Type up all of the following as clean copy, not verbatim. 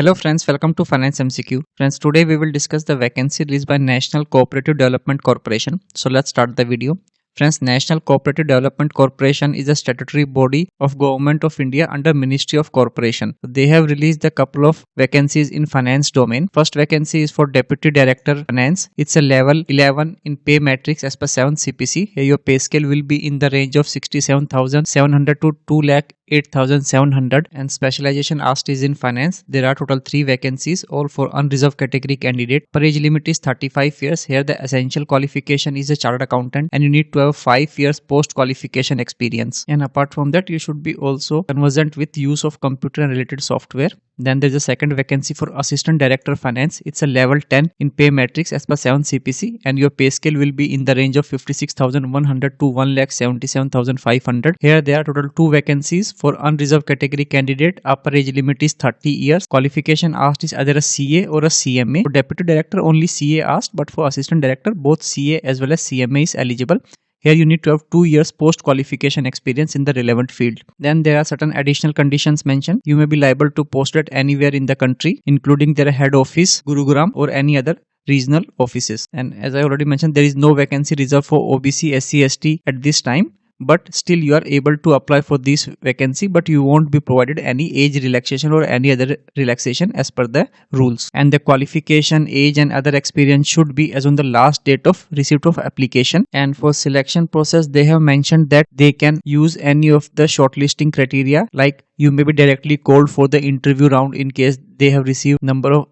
Hello friends, welcome to Finance MCQ. Friends, today we will discuss the vacancy released by National Cooperative Development Corporation. So let's start the video. Friends, National Cooperative Development Corporation is a statutory body of Government of India under Ministry of Corporation. They have released a couple of vacancies in finance domain. First vacancy is for Deputy Director Finance. It's a level 11 in pay matrix as per 7 CPC. Here your pay scale will be in the range of 67,700 to 2,08,700 and specialization asked is in finance. There are total 3 vacancies, all for unreserved category candidate. Per age limit is 35 years. Here the essential qualification is a chartered accountant and you need to have 5 years post qualification experience. And apart from that, you should be also conversant with use of computer and related software. Then there's a second vacancy for Assistant Director Finance. It's a level 10 in pay matrix as per 7 CPC and your pay scale will be in the range of 56,100 to 1,77,500. Here there are total 2 vacancies for unreserved category candidate. Upper age limit is 30 years. Qualification asked is either a CA or a CMA. For Deputy Director only CA asked, but for Assistant Director both CA as well as CMA is eligible. Here you need to have 2 years post qualification experience in the relevant field. Then there are certain additional conditions mentioned. You may be liable to post it anywhere in the country, including their head office, Gurugram or any other regional offices. And as I already mentioned, there is no vacancy reserved for OBC, SC, ST at this time. But still you are able to apply for this vacancy, but you won't be provided any age relaxation or any other relaxation as per the rules. And the qualification, age and other experience should be as on the last date of receipt of application. And for selection process, they have mentioned that they can use any of the shortlisting criteria, like you may be directly called for the interview round in case they have received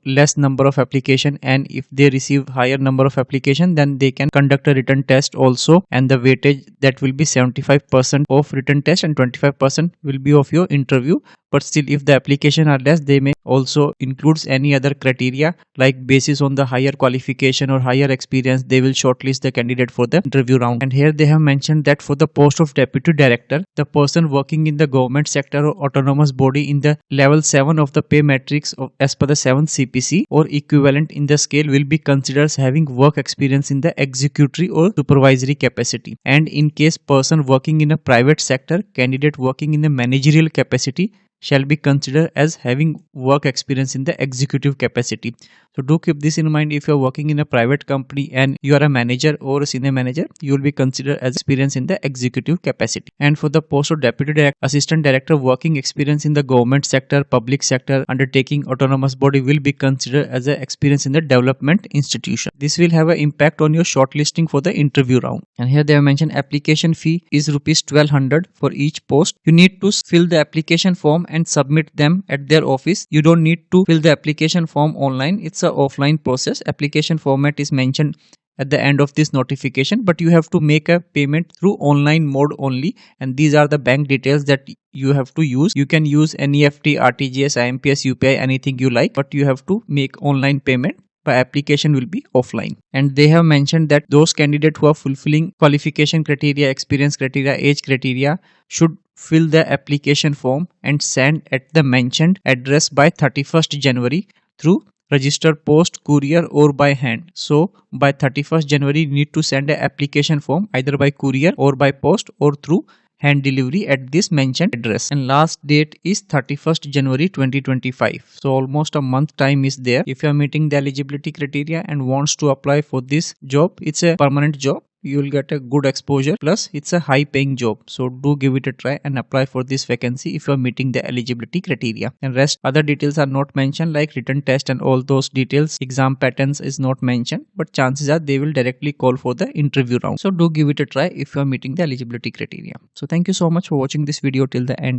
less number of application, and if they receive higher number of application then they can conduct a written test also, and the weightage that will be 75% of written test and 25% will be of your interview. But still if the application are less, they may also includes any other criteria, like basis on the higher qualification or higher experience they will shortlist the candidate for the interview round. And here they have mentioned that for the post of Deputy Director, the person working in the government sector or autonomous body in the level 7 of the pay matrix as per the 7th CPC or equivalent in the scale will be considered as having work experience in the executory or supervisory capacity. And in case person working in a private sector, candidate working in the managerial capacity shall be considered as having work experience in the executive capacity. So do keep this in mind. If you are working in a private company and you are a manager or a senior manager, you will be considered as experience in the executive capacity. And for the post of Deputy Director, Assistant Director, working experience in the government sector, public sector, undertaking autonomous body will be considered as a experience in the development institution. This will have an impact on your shortlisting for the interview round. And here they have mentioned application fee is rupees 1200 for each post. You need to fill the application form and submit them at their office. You don't need to fill the application form online. It's a offline process. Application format is mentioned at the end of this notification, but you have to make a payment through online mode only, and these are the bank details that you have to use. You can use NEFT, RTGS, IMPS, UPI, anything you like, but you have to make online payment. By application will be offline. And they have mentioned that those candidates who are fulfilling qualification criteria, experience criteria, age criteria should fill the application form and send at the mentioned address by 31st January through registered post, courier or by hand. So by 31st January you need to send an application form either by courier or by post or through hand delivery at this mentioned address. And last date is 31st January 2025. So almost a month time is there. If you are meeting the eligibility criteria and wants to apply for this job, it's a permanent job. You will get a good exposure, plus it's a high paying job. So do give it a try and apply for this vacancy if you are meeting the eligibility criteria. And rest other details are not mentioned, like written test and all those details. Exam patterns is not mentioned, but chances are they will directly call for the interview round. So do give it a try if you are meeting the eligibility criteria. So thank you so much for watching this video till the end.